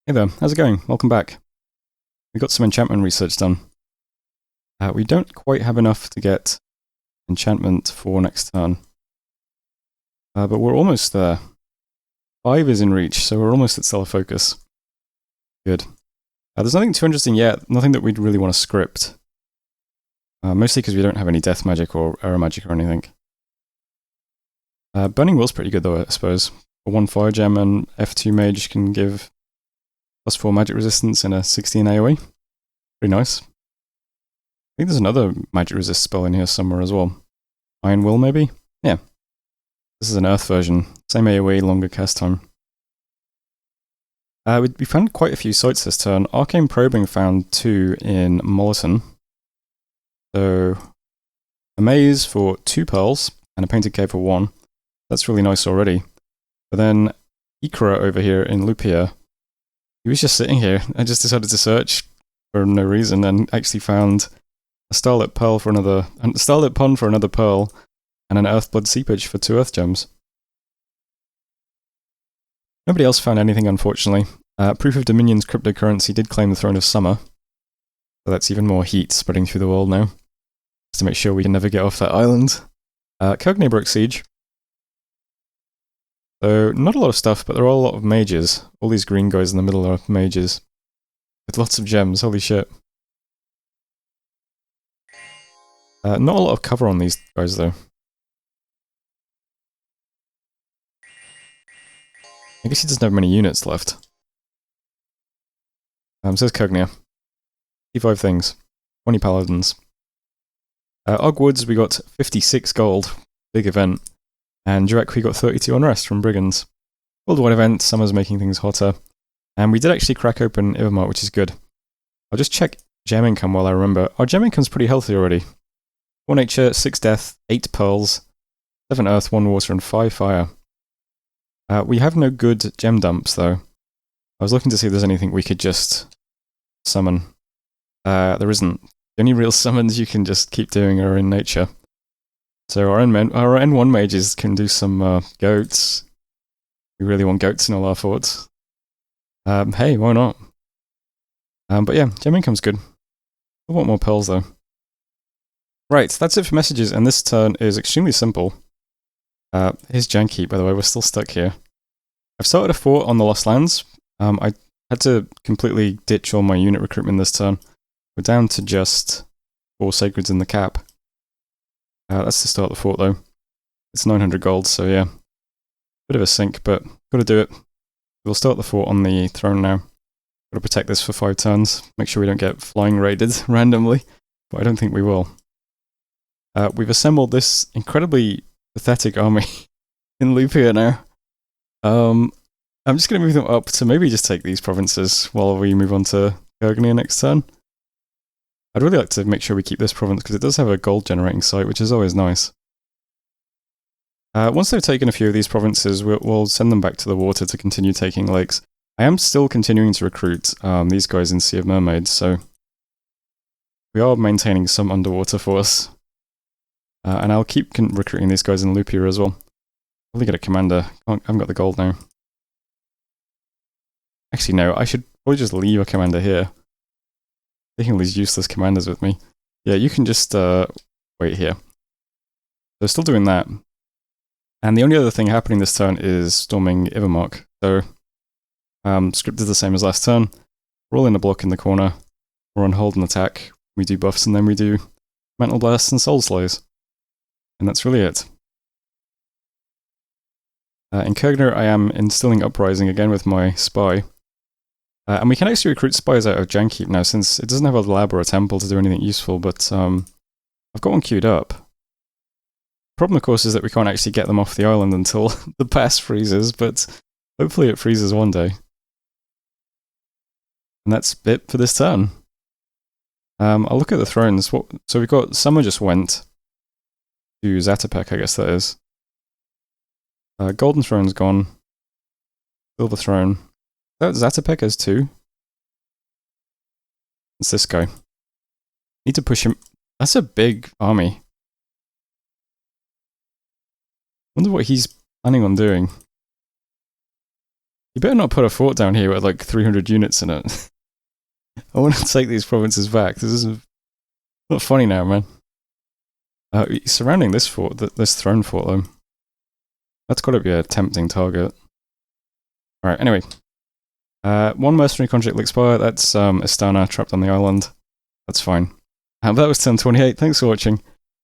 Hey there, how's it going? Welcome back. We got some enchantment research done. We don't quite have enough to get enchantment for next turn. But we're almost there. 5 is in reach, so we're almost at stellar focus. Good. There's nothing too interesting yet, nothing that we'd really want to script. Mostly because we don't have any death magic or error magic or anything. Burning Will's pretty good though, I suppose. A 1 fire gem and F2 mage can give +4 magic resistance in a 16 AoE. Pretty nice. I think there's another magic resist spell in here somewhere as well. Iron Will, maybe? Yeah. This is an Earth version. Same AoE, longer cast time. We found quite a few sites this turn. Arcane Probing found 2 in Molleton. So, a maze for 2 pearls, and a painted cave for 1. That's really nice already. But then, Ikra over here in Lupia, he was just sitting here. I just decided to search for no reason and actually found a Starlit Pond for another pearl, and an Earthblood Seepage for 2 Earth Gems. Nobody else found anything, unfortunately. Proof of Dominion's cryptocurrency did claim the Throne of Summer, so that's even more heat spreading through the world now, just to make sure we can never get off that island. Kognebrook Siege. So, not a lot of stuff, but there are a lot of mages. All these green guys in the middle are mages. With lots of gems, holy shit. Not a lot of cover on these guys, though. I guess he doesn't have many units left. Says Kognia. 55 things. 20 paladins. Ogwoods, we got 56 gold. Big event. And Jurek, we got 32 unrest from Brigands. Worldwide event, summer's making things hotter. And we did actually crack open Ivermart, which is good. I'll just check gem income while I remember. Our gem income's pretty healthy already. 4 nature, 6 death, 8 pearls, 7 earth, 1 water, and 5 fire. We have no good gem dumps, though. I was looking to see if there's anything we could just summon. There isn't. The only real summons you can just keep doing are in nature. So our N1 mages can do some goats. We really want goats in all our forts. Hey, why not? But yeah, gem income's good. I want more pearls, though. Right, that's it for messages, and this turn is extremely simple. Here's Janky, by the way, we're still stuck here. I've started a fort on the Lost Lands. I had to completely ditch all my unit recruitment this turn. We're down to just 4 Sacreds in the cap. That's to start the fort, though. It's 900 gold, so yeah. Bit of a sink, but gotta do it. We'll start the fort on the throne now. Gotta protect this for 5 turns. Make sure we don't get flying raided randomly, but I don't think we will. We've assembled this incredibly pathetic army in Lupia now. I'm just going to move them up to maybe just take these provinces while we move on to Kognia next turn. I'd really like to make sure we keep this province because it does have a gold generating site, which is always nice. Once they've taken a few of these provinces, we'll send them back to the water to continue taking lakes. I am still continuing to recruit these guys in Sea of Mermaids, so we are maintaining some underwater force. And I'll keep recruiting these guys in Lupia as well. Probably get a commander. I haven't got the gold now. Actually, no, I should probably just leave a commander here. Taking all these useless commanders with me. Yeah, you can just wait here. So still doing that. And the only other thing happening this turn is storming Ivermark. So script is the same as last turn. We're all in a block in the corner. We're on hold and attack. We do buffs and then we do Mantle Blasts and Soul Slays. And that's really it. In Kognia, I am instilling Uprising again with my spy. And we can actually recruit spies out of Jankeep now, since it doesn't have a lab or a temple to do anything useful, but I've got one queued up. The problem, of course, is that we can't actually get them off the island until the pass freezes, but hopefully it freezes one day. And that's it for this turn. I'll look at the thrones. So we've got Summer just went to Zatopek, I guess that is. Golden Throne's gone. Silver Throne. That Zatopek has 2. It's this guy. Need to push him. That's a big army. Wonder what he's planning on doing. You better not put a fort down here with like 300 units in it. I want to take these provinces back. This is not funny now, man. Surrounding this fort, this throne fort though. That's got to be a tempting target. Alright, anyway. One mercenary contract will expire. That's Istana trapped on the island. That's fine. That was turn 28. Thanks for watching,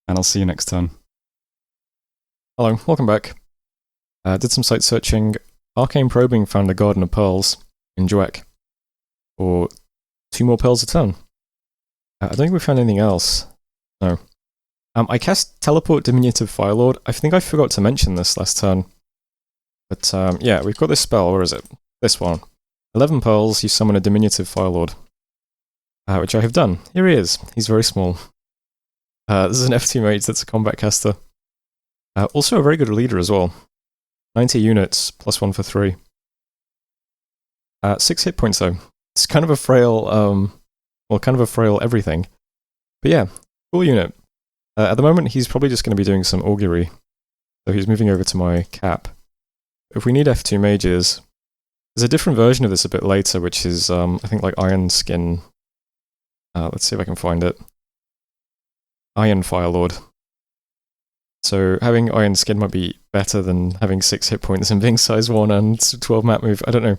and I'll see you next turn. Hello, welcome back. Did some site searching. Arcane Probing found a Garden of Pearls in Juek for 2 more pearls a turn. I don't think we found anything else. No. I cast Teleport Diminutive Firelord. I think I forgot to mention this last turn. But yeah, we've got this spell. Where is it? This one. 11 pearls, you summon a Diminutive Firelord. Which I have done. Here he is. He's very small. This is an F2 mage that's a combat caster. Also a very good leader as well. 90 units, +1 for 3. 6 hit points though. It's kind of a frail, well, kind of a frail everything. But yeah, cool unit. At the moment, he's probably just going to be doing some augury. So he's moving over to my cap. If we need F2 mages, there's a different version of this a bit later, which is, I think, like Iron Skin. Let's see if I can find it. Iron Firelord. So having Iron Skin might be better than having 6 hit points and being size 1 and 12 map move. I don't know.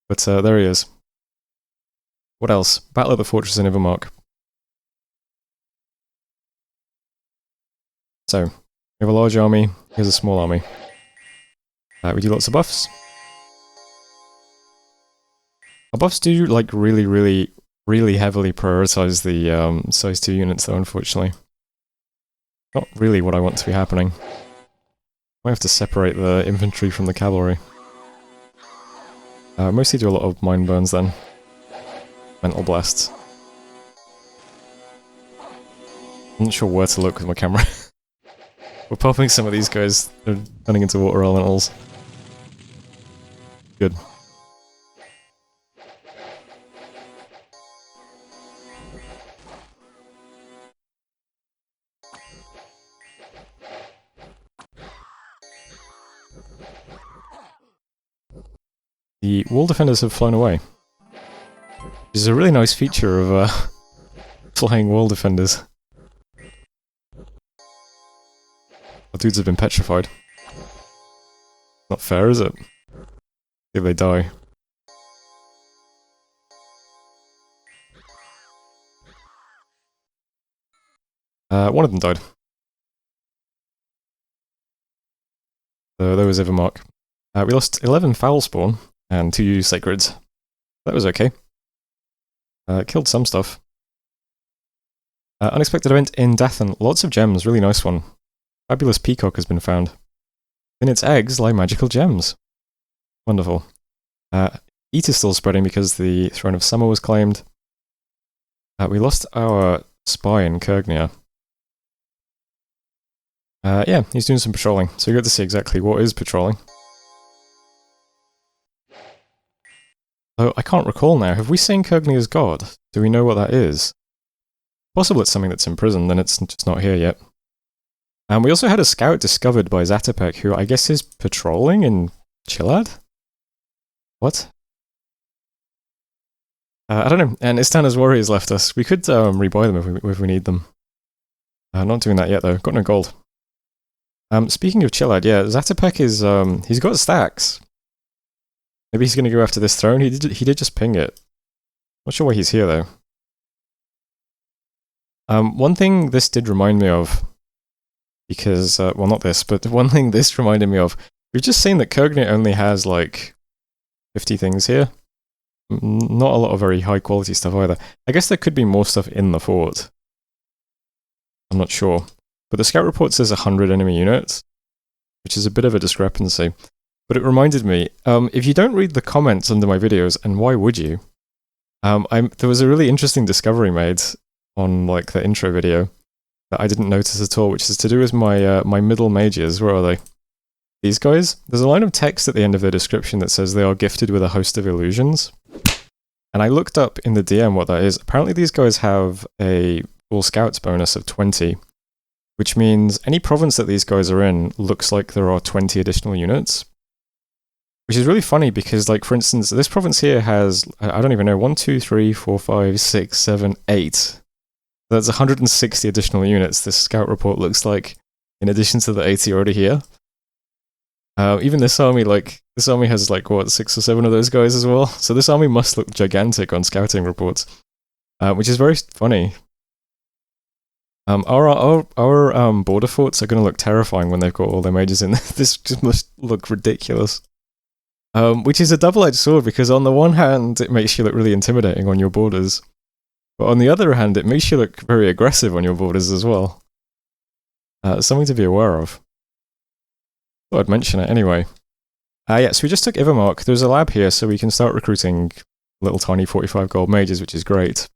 But there he is. What else? Battle at the Fortress in Ivermark. So, we have a large army, here's a small army. We do lots of buffs. Our buffs do, like, really heavily prioritize the size 2 units, though, unfortunately. Not really what I want to be happening. I have to separate the infantry from the cavalry. Mostly do a lot of mind burns, then. Mental blasts. I'm not sure where to look with my camera. We're popping some of these guys. They're turning into water elementals. Good. The wall defenders have flown away. Which is a really nice feature of flying wall defenders. Our dudes have been petrified. Not fair, is it? If they die. One of them died. So there was Ivermark. We lost 11 foul spawn and 2 sacreds. That was okay. Killed some stuff. Unexpected event in Dathan. Lots of gems, really nice one. Fabulous peacock has been found. In its eggs lie magical gems. Wonderful. Heat is still spreading because the Throne of Summer was claimed. We lost our spy in Kurgnia. Yeah, he's doing some patrolling, so we got to see exactly what is patrolling. Oh, I can't recall now. Have we seen Kurgnia's god? Do we know what that is? Possible it's something that's in prison, then it's just not here yet. And we also had a scout discovered by Zatopek, who I guess is patrolling in Chilad? What? I don't know. And Istana's warriors left us. We could rebuy them if we need them. Not doing that yet though. Got no gold. Speaking of Chilad, yeah, Zatopek is he's got stacks. Maybe he's going to go after this throne. He did just ping it. Not sure why he's here though. One thing this did remind me of, because, well not this, but one thing this reminded me of, we've just seen that Kurgnia only has like 50 things here. Not a lot of very high quality stuff either. I guess there could be more stuff in the fort. I'm not sure. But the scout report says 100 enemy units, which is a bit of a discrepancy. But it reminded me, if you don't read the comments under my videos, and why would you? There was a really interesting discovery made on like the intro video that I didn't notice at all, which is to do with my my middle mages. Where are they? These guys? There's a line of text at the end of their description that says they are gifted with a host of illusions. And I looked up in the DM what that is. Apparently these guys have a full scouts bonus of 20, which means any province that these guys are in looks like there are 20 additional units. Which is really funny because, like, for instance, this province here has, I don't even know, 1, 2, 3, 4, 5, 6, 7, 8. That's 160 additional units this scout report looks like, in addition to the 80 already here. Even this army, this army has, like, what, 6 or 7 of those guys as well? So this army must look gigantic on scouting reports, which is very funny. Our border forts are going to look terrifying when they've got all their mages in. This just must look ridiculous. Which is a double-edged sword, because on the one hand, it makes you look really intimidating on your borders. But on the other hand, it makes you look very aggressive on your borders as well. Something to be aware of. Thought I'd mention it anyway. Yeah, so we just took Ivermark. There's a lab here, so we can start recruiting little tiny 45 gold mages, which is great.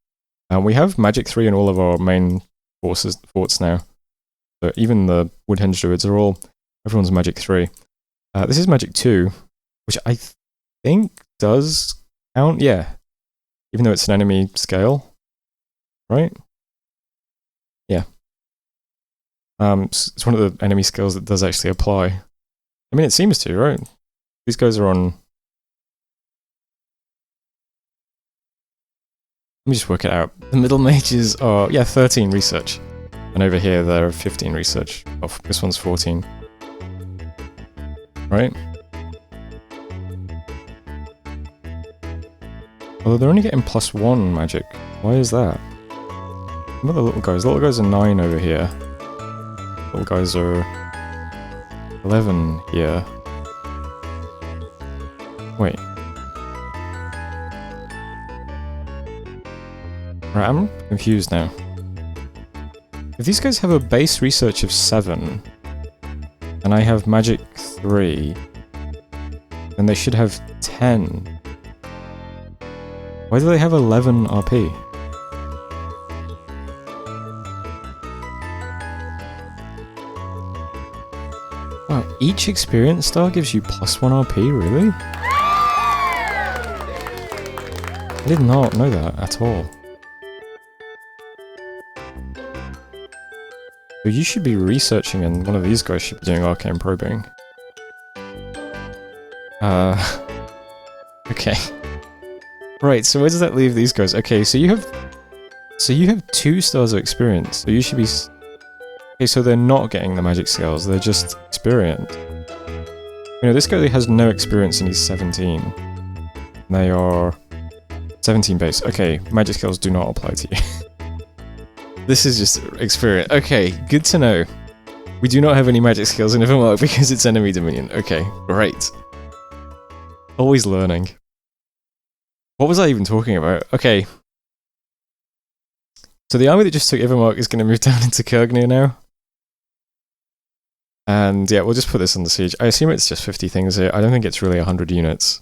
We have Magic 3 in all of our main forts now. So even the Woodhenge Druids are all... Everyone's Magic 3. This is Magic 2, which I think does count, yeah. Even though it's an enemy scale. Right? Yeah. It's one of the enemy scales that does actually apply. I mean, it seems to, right? These guys are on... Let me just work it out. The middle mages are, yeah, 13 research. And over here, they're 15 research. Oh, this one's 14. Right? Although they're only getting +1 magic. Why is that? What are the little guys? The little guys are 9 over here. Little guys are 11 here. Wait. Right, I'm confused now. If these guys have a base research of 7, and I have magic 3, then they should have 10. Why do they have 11 RP? Wow, each experience star gives you +1 RP, really? I did not know that at all. So you should be researching, and one of these guys should be doing arcane probing. Okay. Right, so where does that leave these guys? Okay, so you have 2 stars of experience, so you should be... Okay, so they're not getting the magic scales, they're just experienced. You know, this guy has no experience and he's 17. They are 17 base. Okay, magic scales do not apply to you. This is just experience. Okay, good to know. We do not have any magic skills in Ivermark because it's enemy dominion. Okay, great. Always learning. What was I even talking about? Okay. So the army that just took Ivermark is going to move down into Kurgnir now. And yeah, we'll just put this under siege. I assume it's just 50 things here. I don't think it's really 100 units.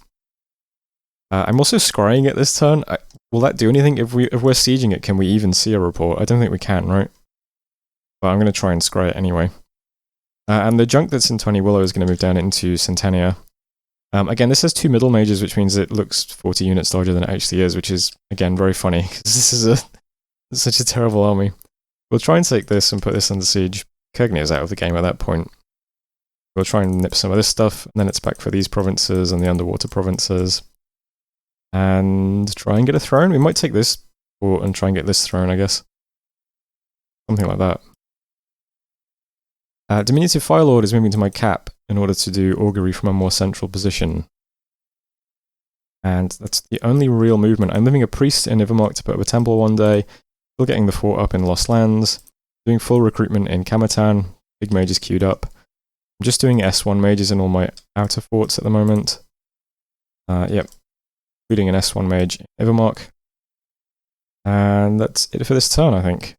I'm also scrying it this turn. Will that do anything? If we're sieging it, can we even see a report? I don't think we can, right? But I'm going to try and scry it anyway. And the junk that's in 20 Willow is going to move down into Centennia. Again, this has 2 middle mages, which means it looks 40 units larger than it actually is, which is, again, very funny, because this is such a terrible army. We'll try and take this and put this under siege. Kurgnir's out of the game at that point. We'll try and nip some of this stuff, and then it's back for these provinces and the underwater provinces. And try and get a throne. We might take this fort and try and get this throne, I guess. Something like that. Diminutive Firelord is moving to my cap in order to do augury from a more central position. And that's the only real movement. I'm leaving a priest in Ivermark to put up a temple one day. Still getting the fort up in Lost Lands. Doing full recruitment in Kamatan. Big mages queued up. I'm just doing S1 mages in all my outer forts at the moment. Yep. Including an S1 mage in Ivermark. And that's it for this turn, I think.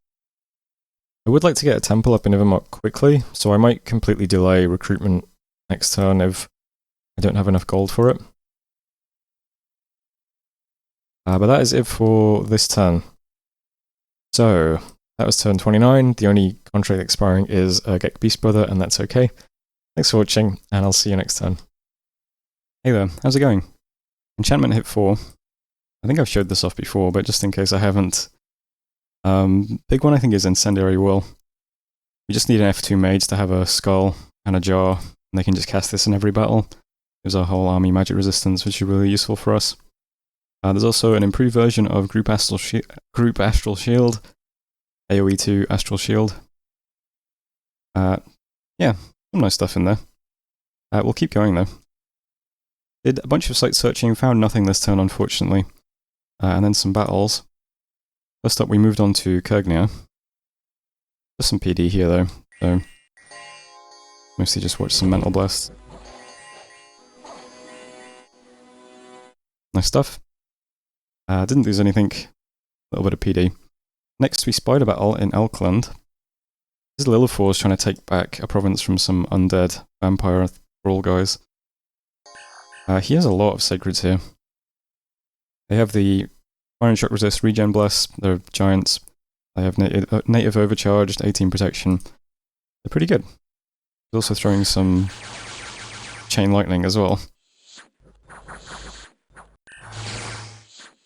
I would like to get a temple up in Ivermark quickly, so I might completely delay recruitment next turn if I don't have enough gold for it. But that is it for this turn. So, that was turn 29. The only contract expiring is Get Beast Brother, and that's okay. Thanks for watching, and I'll see you next turn. Hey there, how's it going? Enchantment hit 4. I think I've showed this off before, but just in case I haven't. Big one I think is Incendiary Will. We just need an F2 mage to have a skull and a jar, and they can just cast this in every battle. Gives our whole army magic resistance, which is really useful for us. There's also an improved version of Group Astral Shield, AoE 2 Astral Shield. Yeah, some nice stuff in there. We'll keep going though. Did a bunch of site searching, found nothing this turn unfortunately. And then some battles. First up we moved on to Kurgnia. Just some PD here though, so mostly just watch some Mental Blast. Nice stuff. Didn't lose anything, a little bit of PD. Next we spied a battle in Elkland. This is Lilithor's trying to take back a province from some undead vampire brawl guys. He has a lot of sacreds here. They have the Fire and Shock Resist, Regen Bless, they're giants. They have native Overcharged, 18 protection. They're pretty good. He's also throwing some Chain Lightning as well.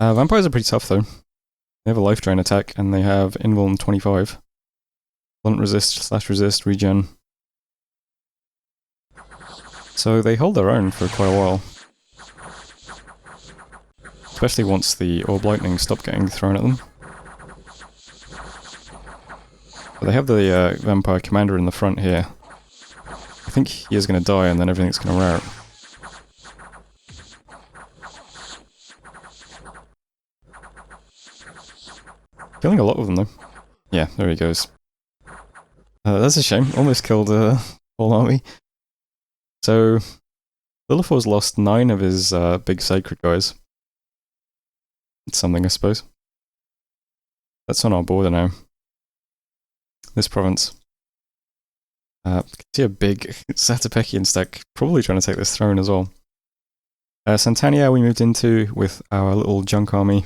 Vampires are pretty tough though. They have a Life Drain attack and they have Invuln 25. Blunt Resist, /resist, Regen. So they hold their own for quite a while. Especially once the Orb Lightning stop getting thrown at them. But they have the Vampire Commander in the front here. I think he is going to die and then everything's going to rout. Killing a lot of them though. Yeah, there he goes. That's a shame, almost killed a whole army. So, Lilithor's lost 9 of his big sacred guys. It's something, I suppose. That's on our border now. This province. Can see a big Satapekian stack, probably trying to take this throne as well. Santania we moved into with our little junk army.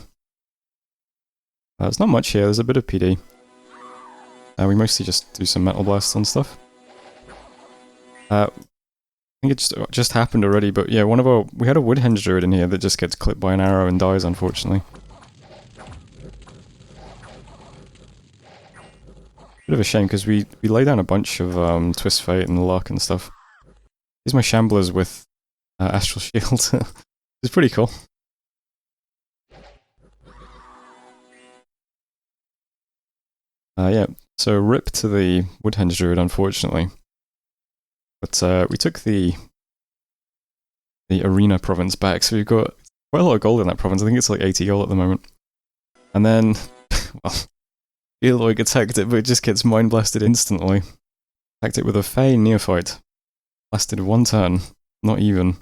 There's not much here, there's a bit of PD. We mostly just do some Metal Blasts on stuff. I think it just happened already, but yeah, we had a Woodhenge Druid in here that just gets clipped by an arrow and dies, unfortunately. Bit of a shame, because we lay down a bunch of Twist Fate and Luck and stuff. Here's my Shamblers with Astral Shield. It's pretty cool. Yeah, so rip to the Woodhenge Druid, unfortunately. But we took the Arena province back, so we've got quite a lot of gold in that province. I think it's like 80 gold at the moment. And then, well, Eloy attacked it, but it just gets Mind Blasted instantly. Attacked it with a Fey Neophyte. Lasted 1 turn, not even.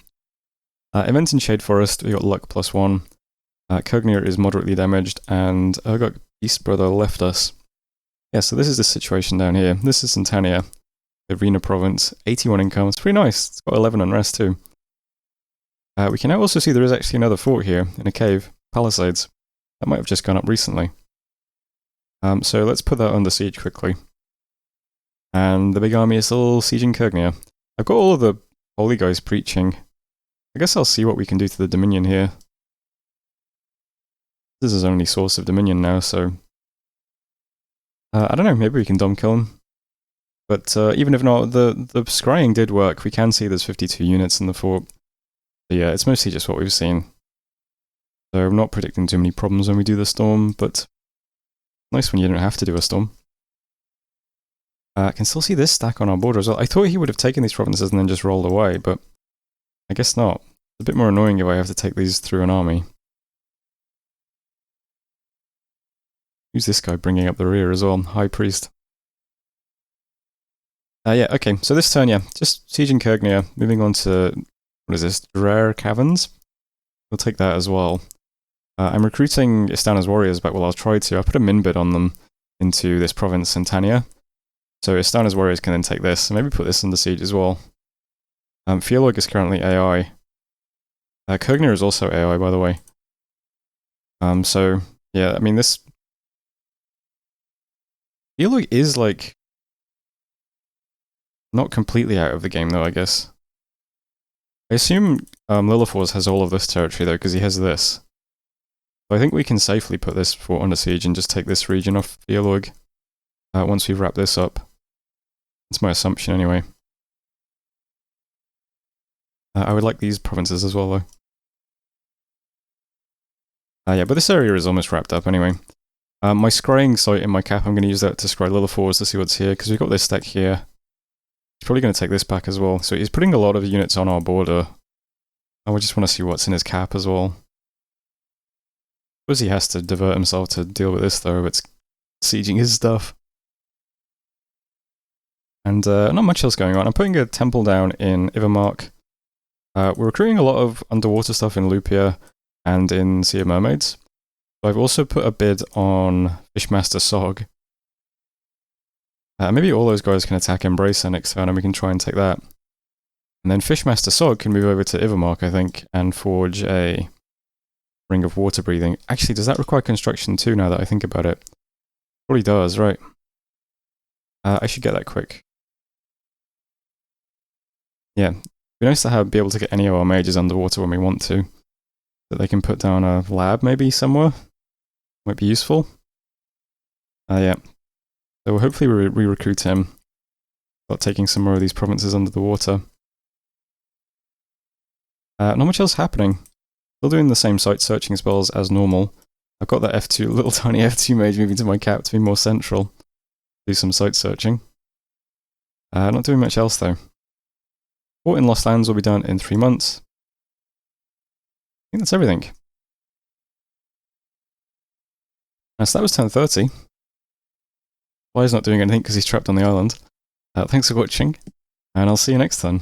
Event in Shade Forest, we got Luck +1. Kurgnia is moderately damaged, and Urgot Beast Brother left us. Yeah, so this is the situation down here. This is Santania, the Arena province, 81 income. It's pretty nice. It's got 11 unrest too. We can now also see there is actually another fort here in a cave, Palisades. That might have just gone up recently. So let's put that under siege quickly. And the big army is still sieging Kurgnia. I've got all of the holy guys preaching. I guess I'll see what we can do to the Dominion here. This is his only source of Dominion now, so I don't know, maybe we can Dom kill him. But even if not, the scrying did work. We can see there's 52 units in the fort. But yeah, it's mostly just what we've seen. So I'm not predicting too many problems when we do the storm, but nice when you don't have to do a storm. I can still see this stack on our border as well. I thought he would have taken these provinces and then just rolled away, but I guess not. It's a bit more annoying if I have to take these through an army. Who's this guy bringing up the rear as well? High Priest. Yeah, okay, so this turn, yeah, just sieging Kurgnia, moving on to, what is this, Rare Caverns? We'll take that as well. I'm recruiting Istana's warriors back, well I'll try to. I put a min bid on them into this province, Santania. So Istana's warriors can then take this, and maybe put this under siege as well. Fiolog is currently AI. Kurgnia is also AI, by the way. So, yeah, I mean this... Fiolog is like... not completely out of the game though, I guess. I assume Lilithor's has all of this territory though, because he has this. So I think we can safely put this fort under siege and just take this region off Fiolog once we've wrapped this up. That's my assumption anyway. I would like these provinces as well, though. Yeah, but this area is almost wrapped up anyway. My scrying site in my cap, I'm going to use that to scry Lillipores to see what's here, because we've got this stack here. He's probably going to take this back as well. So he's putting a lot of units on our border. And we just want to see what's in his cap as well. I suppose he has to divert himself to deal with this, though. It's sieging his stuff. And not much else going on. I'm putting a temple down in Ivermark. We're recruiting a lot of underwater stuff in Lupia and in Sea of Mermaids. So I've also put a bid on Fishmaster Sog. Maybe all those guys can attack Embracer next turn and we can try and take that. And then Fishmaster Sog can move over to Ivermark, I think, and forge a Ring of Water Breathing. Actually, does that require construction too, now that I think about it? Probably does, right. I should get that quick. Yeah, it'd be nice to be able to get any of our mages underwater when we want to. That they can put down a lab maybe somewhere. Might be useful. Yeah. So we'll hopefully re-recruit him. Start taking some more of these provinces under the water. Not much else happening. Still doing the same site searching spells as normal. I've got that F2, little tiny F2 mage moving to my cap to be more central. Do some site searching. Not doing much else though. Fort in Lost Lands will be done in 3 months. I think that's everything. So that was turn 30. Fly's not doing anything because he's trapped on the island. Thanks for watching, and I'll see you next time.